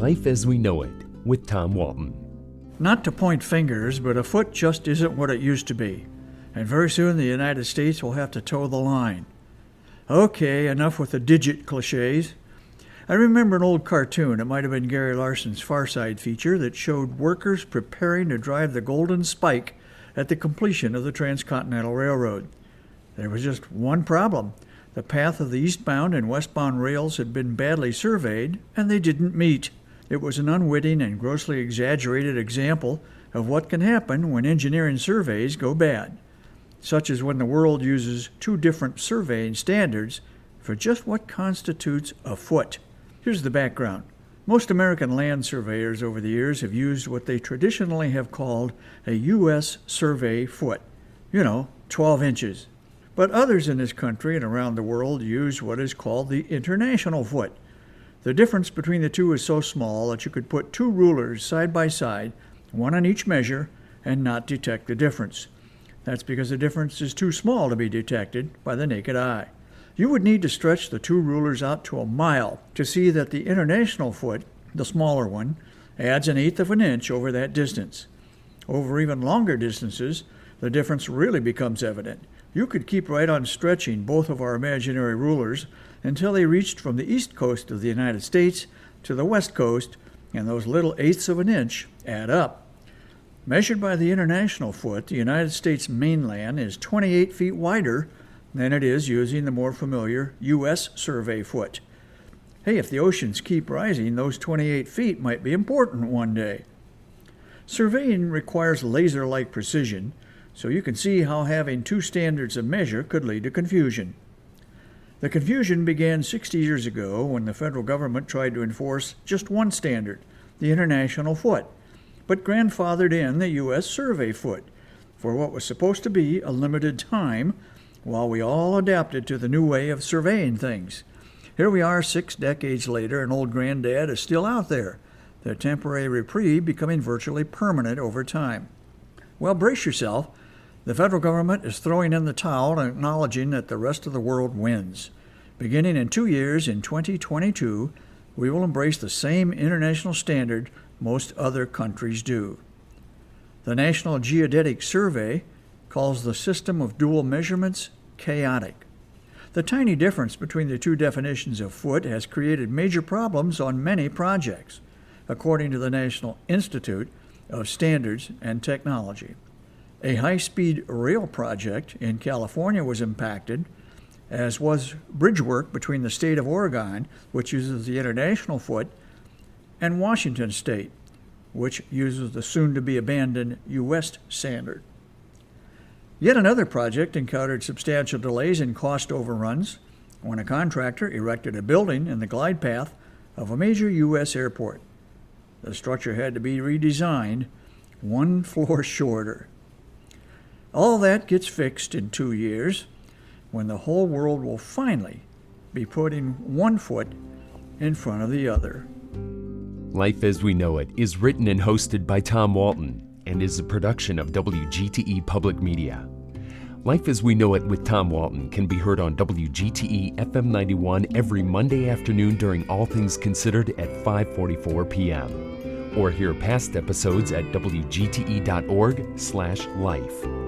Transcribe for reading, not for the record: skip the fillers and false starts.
Life as We Know It with Tom Walton. Not to point fingers, but a foot just isn't what it used to be. And very soon the United States will have to toe the line. Okay, enough with the digit cliches. I remember an old cartoon, it might have been Gary Larson's Far Side feature, that showed workers preparing to drive the Golden Spike at the completion of the Transcontinental Railroad. There was just one problem. The path of the eastbound and westbound rails had been badly surveyed, and they didn't meet. It was an unwitting and grossly exaggerated example of what can happen when engineering surveys go bad, such as when the world uses two different surveying standards for just what constitutes a foot. Here's the background. Most American land surveyors over the years have used what they traditionally have called a U.S. survey foot. 12 inches. But others in this country and around the world use what is called the international foot. The difference between the two is so small that you could put two rulers side by side, one on each measure, and not detect the difference. That's because the difference is too small to be detected by the naked eye. You would need to stretch the two rulers out to a mile to see that the international foot, the smaller one, adds 1/8 of an inch over that distance. Over even longer distances, the difference really becomes evident. You could keep right on stretching both of our imaginary rulers until they reached from the east coast of the United States to the west coast, and those little 1/8 of an inch add up. Measured by the international foot, the United States mainland is 28 feet wider than it is using the more familiar U.S. survey foot. Hey, if the oceans keep rising, those 28 feet might be important one day. Surveying requires laser-like precision, so you can see how having two standards of measure could lead to confusion. The confusion began 60 years ago when the federal government tried to enforce just one standard, the international foot, but grandfathered in the U.S. survey foot for what was supposed to be a limited time while we all adapted to the new way of surveying things. Here we are 6 decades later, and old granddad is still out there, the temporary reprieve becoming virtually permanent over time. Well, brace yourself. The federal government is throwing in the towel and acknowledging that the rest of the world wins. Beginning in 2 years, in 2022, we will embrace the same international standard most other countries do. The National Geodetic Survey calls the system of dual measurements chaotic. The tiny difference between the two definitions of foot has created major problems on many projects, according to the National Institute of Standards and Technology. A high-speed rail project in California was impacted, as was bridge work between the state of Oregon, which uses the international foot, and Washington State, which uses the soon-to-be-abandoned U.S. standard. Yet another project encountered substantial delays and cost overruns when a contractor erected a building in the glide path of a major U.S. airport. The structure had to be redesigned 1 floor shorter. All that gets fixed in 2 years when the whole world will finally be putting one foot in front of the other. Life as We Know It is written and hosted by Tom Walton and is a production of WGTE Public Media. Life as We Know It with Tom Walton can be heard on WGTE FM 91 every Monday afternoon during All Things Considered at 5:44 p.m. Or hear past episodes at wgte.org/life.